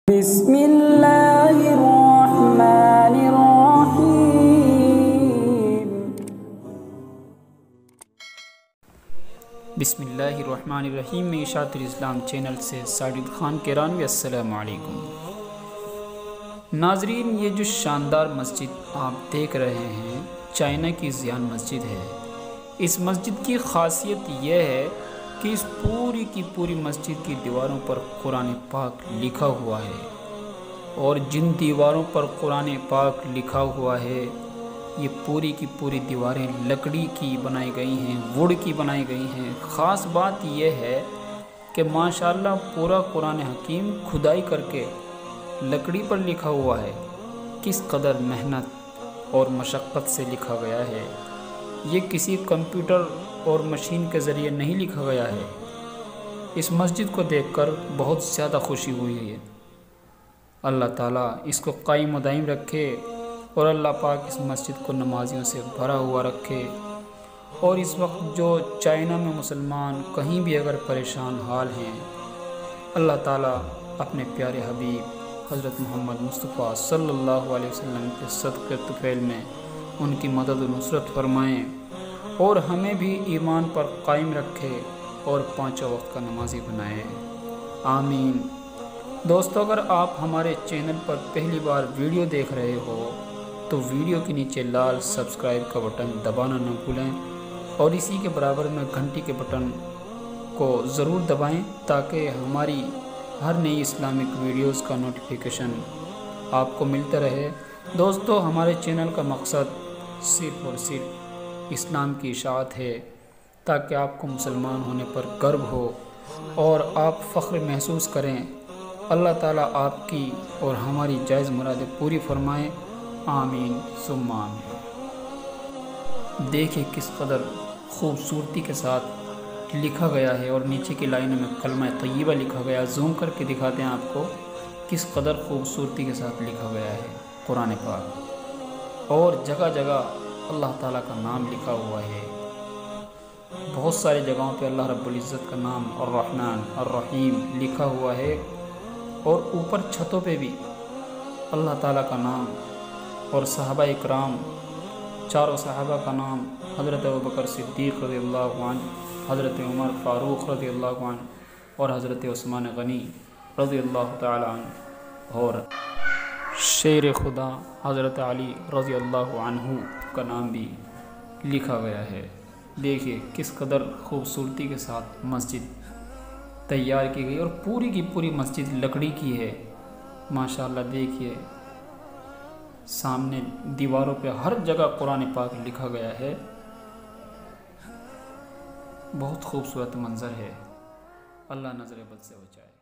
بسم اللہ الرحمن الرحیم بسم اللہ الرحمن الرحیم میں اشاعت الاسلام چینل سے ساجد خان کیرانوی السلام علیکم ناظرین، یہ جو شاندار مسجد آپ دیکھ رہے ہیں چائنا کی زیان مسجد ہے۔ اس مسجد کی خاصیت یہ ہے کہ اس پوری کی پوری مسجد کی دیواروں پر قرآن پاک لکھا ہوا ہے، اور جن دیواروں پر قرآن پاک لکھا ہوا ہے یہ پوری کی پوری دیواریں لکڑی کی بنائی گئی ہیں، ووڈ کی بنائی گئی ہیں۔ خاص بات یہ ہے کہ ماشاءاللہ پورا قرآن حکیم کھدائی کر کے لکڑی پر لکھا ہوا ہے۔ کس قدر محنت اور مشقت سے لکھا گیا ہے، یہ کسی کمپیوٹر اور مشین کے ذریعے نہیں لکھا گیا ہے۔ اس مسجد کو دیکھ کر بہت زیادہ خوشی ہوئی ہے۔ اللہ تعالیٰ اس کو قائم و دائم رکھے، اور اللہ پاک اس مسجد کو نمازیوں سے بھرا ہوا رکھے۔ اور اس وقت جو چائنا میں مسلمان کہیں بھی اگر پریشان حال ہیں، اللہ تعالیٰ اپنے پیارے حبیب حضرت محمد مصطفیٰ صلی اللہ علیہ وسلم کے صدقے طفیل میں ان کی مدد و نصرت فرمائیں، اور ہمیں بھی ایمان پر قائم رکھے اور پانچوں وقت کا نمازی بنائے، آمین۔ دوستو، اگر آپ ہمارے چینل پر پہلی بار ویڈیو دیکھ رہے ہو تو ویڈیو کے نیچے لال سبسکرائب کا بٹن دبانا نہ بھولیں، اور اسی کے برابر میں گھنٹی کے بٹن کو ضرور دبائیں تاکہ ہماری ہر نئی اسلامک ویڈیوز کا نوٹیفیکیشن آپ کو ملتا رہے۔ دوستو، ہمارے چینل کا مقصد صرف اور صرف اسلام کی اشاعت ہے، تاکہ آپ کو مسلمان ہونے پر گرو ہو اور آپ فخر محسوس کریں۔ اللہ تعالیٰ آپ کی اور ہماری جائز مرادیں پوری فرمائیں، آمین ثم آمین۔ دیکھیں کس قدر خوبصورتی کے ساتھ لکھا گیا ہے، اور نیچے کی لائنوں میں کلمہ طیبہ لکھا گیا۔ زوم کر کے دکھاتے ہیں آپ کو کس قدر خوبصورتی کے ساتھ لکھا گیا ہے قرآن پاک، اور جگہ جگہ اللہ تعالیٰ کا نام لکھا ہوا ہے۔ بہت ساری جگہوں پہ اللہ رب العزت کا نام الرحمن الرحیم لکھا ہوا ہے، اور اوپر چھتوں پہ بھی اللہ تعالیٰ کا نام اور صحابہ اکرام، چاروں صحابہ کا نام، حضرت ابوبکر صدیق رضی اللہ عنہ، حضرت عمر فاروق رضی اللہ عنہ، اور حضرت عثمان غنی رضی اللہ تعالی عنہ، اور شیر خدا حضرت علی رضی اللہ عنہ کا نام بھی لکھا گیا ہے۔ دیکھیے کس قدر خوبصورتی کے ساتھ مسجد تیار کی گئی، اور پوری کی پوری مسجد لکڑی کی ہے ماشاءاللہ۔ دیکھیے سامنے دیواروں پہ ہر جگہ قرآن پاک لکھا گیا ہے۔ بہت خوبصورت منظر ہے، اللہ نظر بد سے بچائے۔